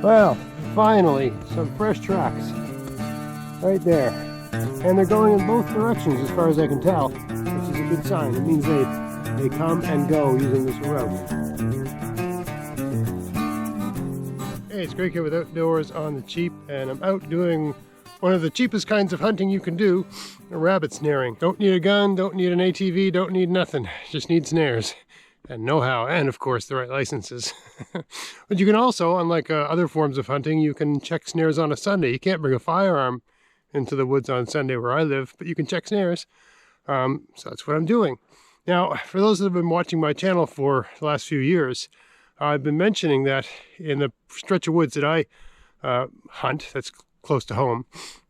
Well, finally, some fresh tracks right there. And they're going in both directions as far as I can tell, which is a good sign. It means they come and go using this route. Hey, it's Greg here with Outdoors on the Cheap, and I'm out doing one of the cheapest kinds of hunting you can do, rabbit snaring. Don't need a gun, don't need an ATV, don't need nothing. Just need snares and know-how, and of course the right licenses. But you can also, unlike other forms of hunting, you can check snares on a Sunday. You can't bring a firearm into the woods on Sunday where I live, but you can check snares. So that's what I'm doing. Now, for those that have been watching my channel for the last few years, I've been mentioning that in the stretch of woods that I hunt, that's close to home,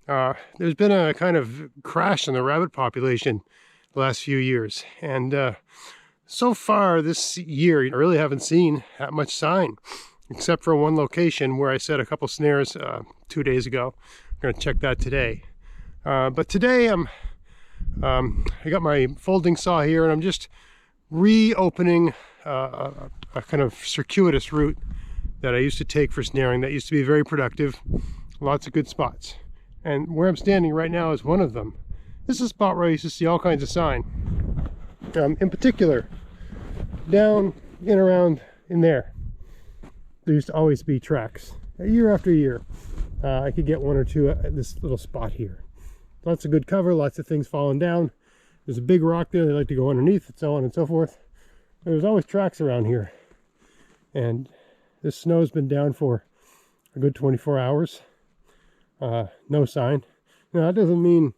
there's been a kind of crash in the rabbit population the last few years. And so far this year, I really haven't seen that much sign, except for one location where I set a couple snares 2 days ago. I'm going to check that today. But today I got my folding saw here, and I'm just reopening a kind of circuitous route that I used to take for snaring that used to be very productive. Lots of good spots. And where I'm standing right now is one of them. This is a spot where I used to see all kinds of sign. In particular, down in around in there used to always be tracks. Year after year, I could get one or two at this little spot here. Lots of good cover, lots of things falling down. There's a big rock there they like to go underneath, and so on and so forth. There's always tracks around here. And this snow's been down for a good 24 hours. No sign. Now, that doesn't mean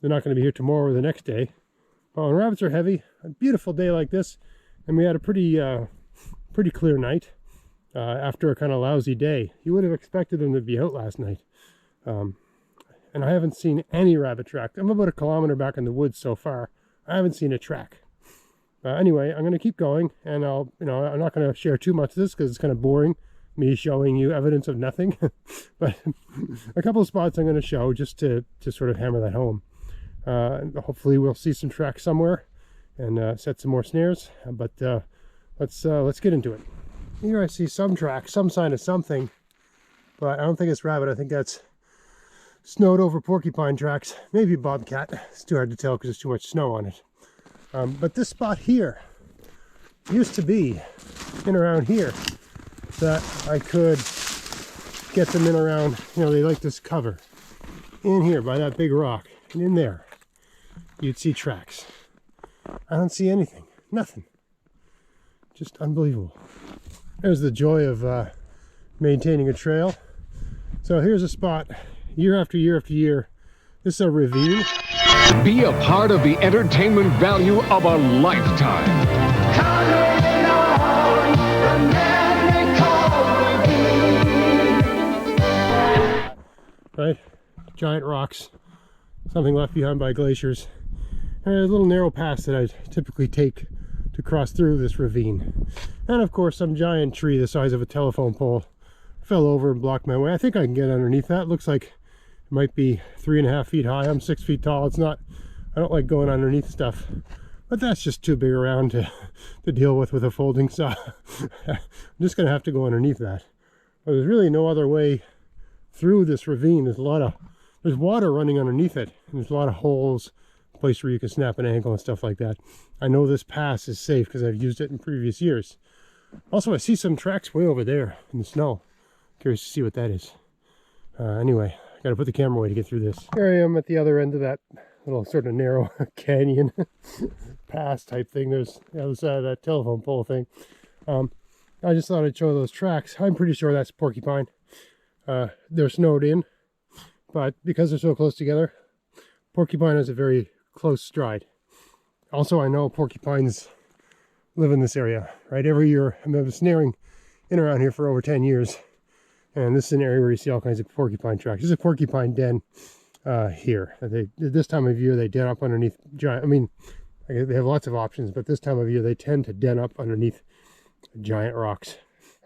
they're not going to be here tomorrow or the next day. But when rabbits are heavy, a beautiful day like this, and we had a pretty clear night after a kind of lousy day, you would have expected them to be out last night. And I haven't seen any rabbit track. I'm about 1 kilometer back in the woods so far. I haven't seen a track. Anyway, I'm going to keep going, and I'm not going to share too much of this because it's kind of boring, me showing you evidence of nothing. But a couple of spots I'm going to show just to sort of hammer that home. And hopefully we'll see some tracks somewhere and set some more snares. But let's get into it. Here I see some tracks, some sign of something, but I don't think it's rabbit. I think that's snowed over porcupine tracks, maybe bobcat. It's too hard to tell because there's too much snow on it. But this spot here used to be in around here that I could get them in around, they like this cover. In here by that big rock, and in there, you'd see tracks. I don't see anything, nothing. Just unbelievable. There's the joy of maintaining a trail. So here's a spot, year after year after year. This is a ravine. Be a part of the entertainment value of a lifetime. Right? Giant rocks, something left behind by glaciers. And there's a little narrow pass that I typically take to cross through this ravine. And of course, some giant tree the size of a telephone pole fell over and blocked my way. I think I can get underneath that. It looks like it might be 3.5 feet high. I'm 6 feet tall. It's not, I don't like going underneath stuff, but that's just too big around to deal with a folding saw. I'm just gonna have to go underneath that. But there's really no other way through this ravine. There's water running underneath it, and there's a lot of holes, a place where you can snap an ankle and stuff like that. I know this pass is safe because I've used it in previous years. Also, I see some tracks way over there in the snow. Curious to see what that is. Anyway, I gotta put the camera away to get through this. Here I am at the other end of that little sort of narrow canyon pass type thing. There's the other side of that telephone pole thing. I just thought I'd show those tracks. I'm pretty sure that's porcupine. They're snowed in, but because they're so close together, porcupine has a very close stride. Also, I know porcupines live in this area, right? Every year, I've been snaring in around here for over 10 years. And this is an area where you see all kinds of porcupine tracks. This is a porcupine den here. This time of year, they den up underneath giant, they have lots of options, but this time of year, they tend to den up underneath giant rocks.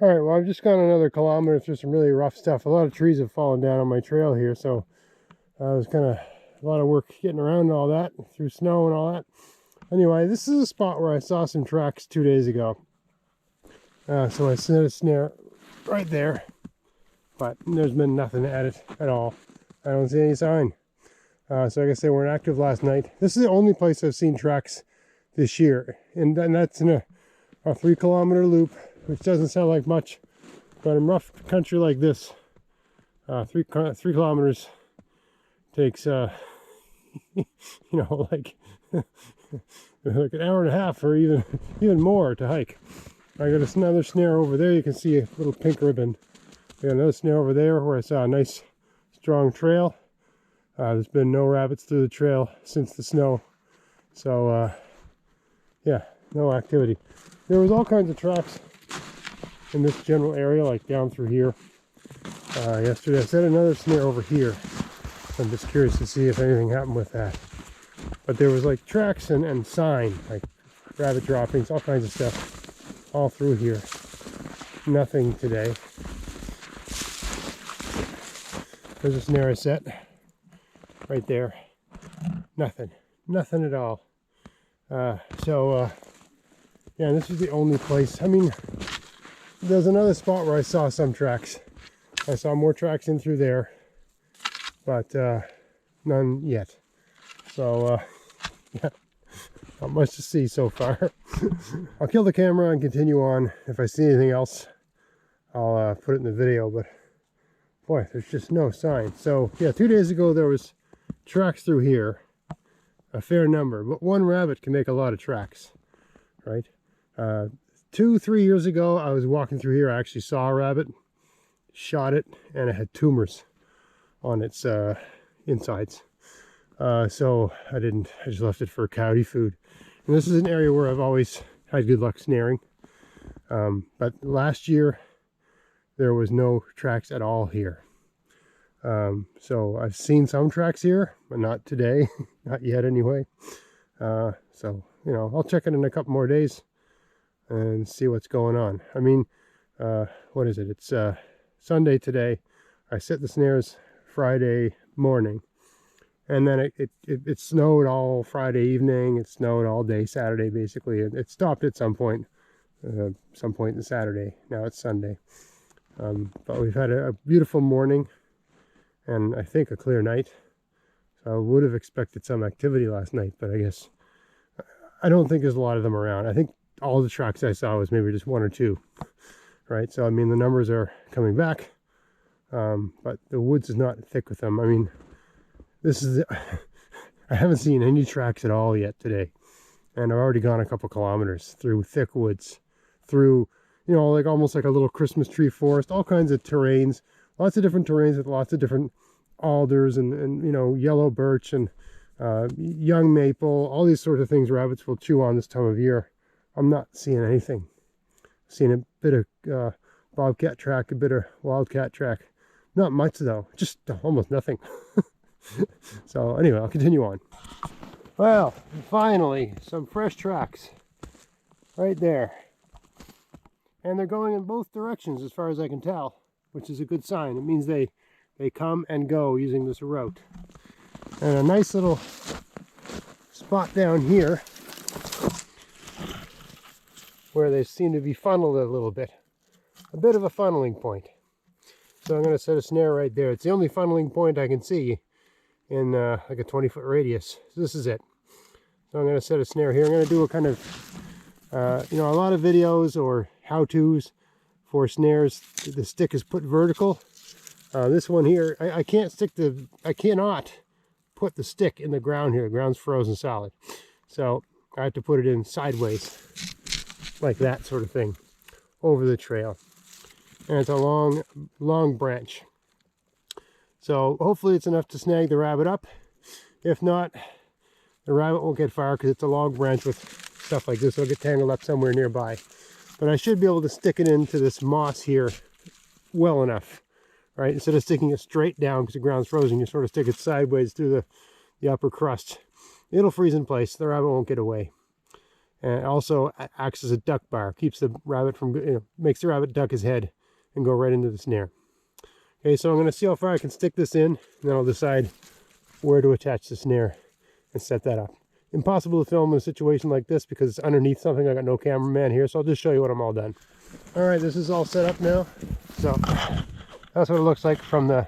All right, well, I've just gone another kilometer through some really rough stuff. A lot of trees have fallen down on my trail here, so it was kind of a lot of work getting around and all that, through snow and all that. Anyway, this is a spot where I saw some tracks 2 days ago. So I set a snare right there. but there's been nothing at it at all. I don't see any sign. So like I say, we're inactive last night. This is the only place I've seen tracks this year, and that's in a 3-kilometer loop, which doesn't sound like much, but in rough country like this, 3 kilometers takes you know, like like an hour and a half or even more to hike. I got another snare over there. You can see a little pink ribbon. We got another snare over there where I saw a nice strong trail. There's been no rabbits through the trail since the snow, so yeah, no activity. There was all kinds of tracks in this general area, like down through here. Yesterday I set another snare over here. I'm just curious to see if anything happened with that. But there was like tracks and sign, like rabbit droppings, all kinds of stuff all through here. Nothing today. There's a snare I set right there. Nothing at all. Yeah, this is the only place. I mean, there's another spot where I saw some tracks. I saw more tracks in through there, but none yet. So yeah, not much to see so far. I'll kill the camera and continue on. If I see anything else, I'll put it in the video, but boy, there's just no sign. So yeah, 2 days ago there was tracks through here, a fair number, but one rabbit can make a lot of tracks, right? 2-3 years ago I was walking through here. I actually saw a rabbit, shot it, and it had tumors on its insides. So I just left it for coyote food. And this is an area where I've always had good luck snaring. But last year there was no tracks at all here. So I've seen some tracks here, but not today, not yet anyway. So, you know, I'll check it in a couple more days and see what's going on. I mean, what is it? It's Sunday today. I set the snares Friday morning, and then it snowed all Friday evening. It snowed all day Saturday, basically. It stopped at some point in Saturday. Now it's Sunday. But we've had a beautiful morning and I think a clear night. So I would have expected some activity last night, but I guess I don't think there's a lot of them around. I think all the tracks I saw was maybe just 1 or 2, right? So I mean, the numbers are coming back, but the woods is not thick with them. I mean, this is I haven't seen any tracks at all yet today, and I've already gone a couple kilometers through thick woods, through, you know, like almost like a little Christmas tree forest, all kinds of terrains, lots of different terrains with lots of different alders and you know, yellow birch and young maple, all these sort of things rabbits will chew on this time of year. I'm not seeing anything. Seeing a bit of bobcat track, a bit of wildcat track. Not much though, just almost nothing. So anyway, I'll continue on. Well, finally, some fresh tracks right there. And they're going in both directions as far as I can tell, which is a good sign. It means they come and go using this route. And a nice little spot down here where they seem to be funneled a little bit. A bit of a funneling point. So I'm going to set a snare right there. It's the only funneling point I can see in like a 20-foot radius. So this is it. So I'm going to set a snare here. I'm going to do a kind of, you know, a lot of videos or how-tos for snares. The stick is put vertical. This one here, I cannot put the stick in the ground here. The ground's frozen solid. So I have to put it in sideways, like that sort of thing, over the trail. And it's a long branch. So hopefully it's enough to snag the rabbit up. If not, the rabbit won't get far because it's a long branch with stuff like this. It'll get tangled up somewhere nearby. But I should be able to stick it into this moss here well enough, right? Instead of sticking it straight down because the ground's frozen, you sort of stick it sideways through the upper crust. It'll freeze in place. The rabbit won't get away. And it also acts as a duck bar. Keeps the rabbit from, you know, makes the rabbit duck his head and go right into the snare. Okay, so I'm going to see how far I can stick this in, and then I'll decide where to attach the snare and set that up. Impossible to film in a situation like this because it's underneath something. I got no cameraman here, so I'll just show you when I'm all done. All right, this is all set up now. So That's what it looks like from the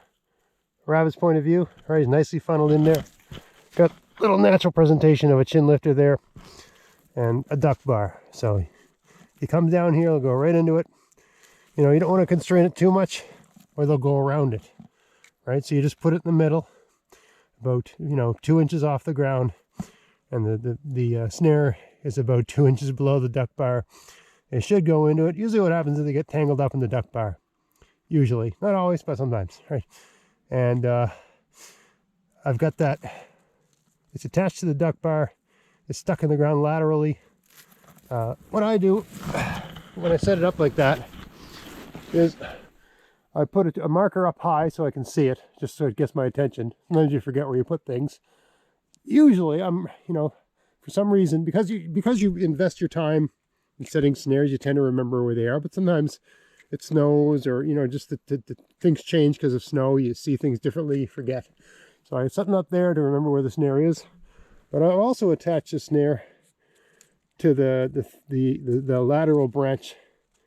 rabbit's point of view. All right, he's nicely funneled in there. Got a little natural presentation of a chin lifter there and a duck bar. So he comes down here, he'll go right into it. You know, you don't want to constrain it too much or they'll go around it, right? So you just put it in the middle, about, 2 inches off the ground, and the snare is about 2 inches below the duck bar. It should go into it. Usually what happens is they get tangled up in the duck bar. Usually, not always, but sometimes, right? And I've got that. It's attached to the duck bar. It's stuck in the ground laterally. What I do when I set it up like that is I put a marker up high so I can see it, just so it gets my attention. Sometimes you forget where you put things. Usually I'm, for some reason, because you invest your time in setting snares, you tend to remember where they are, but sometimes it snows or, just the things change because of snow. You see things differently, you forget. So I have something up there to remember where the snare is. But I've also attached the snare to the lateral branch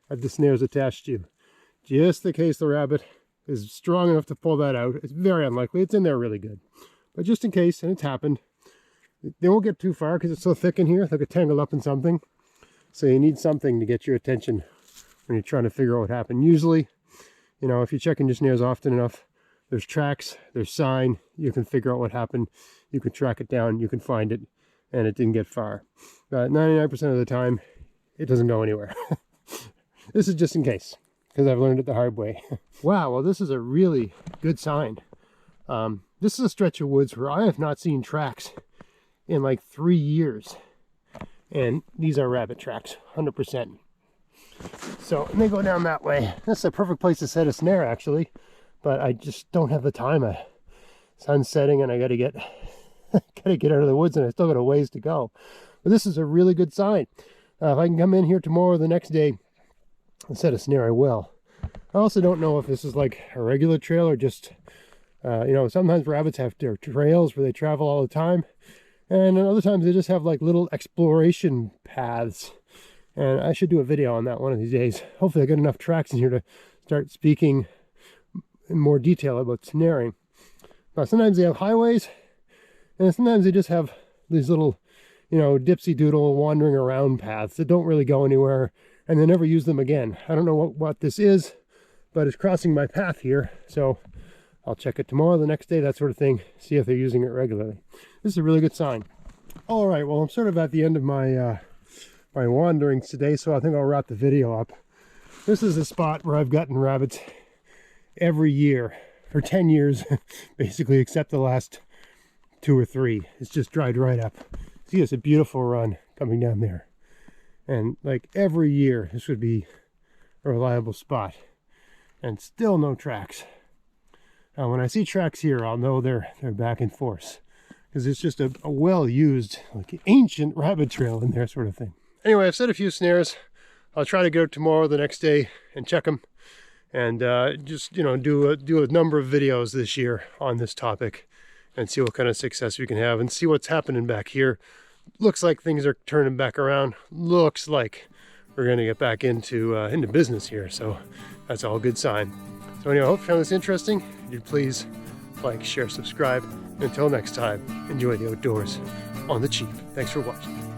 that the snare is attached to, just in case the rabbit is strong enough to pull that out. It's very unlikely. It's in there really good. But just in case, and it's happened, they won't get too far because it's so thick in here. They'll get tangled up in something. So you need something to get your attention when you're trying to figure out what happened. Usually, if you're checking your snares often enough, there's tracks, there's sign, you can figure out what happened, you can track it down, you can find it, and it didn't get far. But 99% of the time, it doesn't go anywhere. This is just in case, because I've learned it the hard way. Wow, well, this is a really good sign. This is a stretch of woods where I have not seen tracks in like 3 years. And these are rabbit tracks, 100%. So, and they go down that way. That's a perfect place to set a snare, actually. But I just don't have the time. Sun's setting and I gotta get out of the woods, and I still got a ways to go. But this is a really good sign. If I can come in here tomorrow or the next day and set a snare, I will. I also don't know if this is like a regular trail or just, sometimes rabbits have their trails where they travel all the time. And other times they just have like little exploration paths. And I should do a video on that one of these days. Hopefully I get enough tracks in here to start speaking in more detail about snaring. Now, sometimes they have highways, and sometimes they just have these little, dipsy doodle wandering around paths that don't really go anywhere, and they never use them again. I don't know what this is, but it's crossing my path here, so I'll check it tomorrow, the next day, that sort of thing, see if they're using it regularly. This is a really good sign. All right, well, I'm sort of at the end of my my wanderings today, so I think I'll wrap the video up. This is a spot where I've gotten rabbits every year for 10 years, basically, except the last 2 or 3. It's just dried right up. See, it's a beautiful run coming down there. And like every year, this would be a reliable spot. And still no tracks. Now, when I see tracks here, I'll know they're back in force. Because it's just a well-used, like ancient rabbit trail in there, sort of thing. Anyway, I've set a few snares. I'll try to go tomorrow, the next day, and check them. And just, do a number of videos this year on this topic and see what kind of success we can have and see what's happening back here. Looks like things are turning back around. Looks like we're going to get back into business here. So that's all a good sign. So anyway, I hope you found this interesting. If you'd please like, share, subscribe. Until next time, enjoy the outdoors on the cheap. Thanks for watching.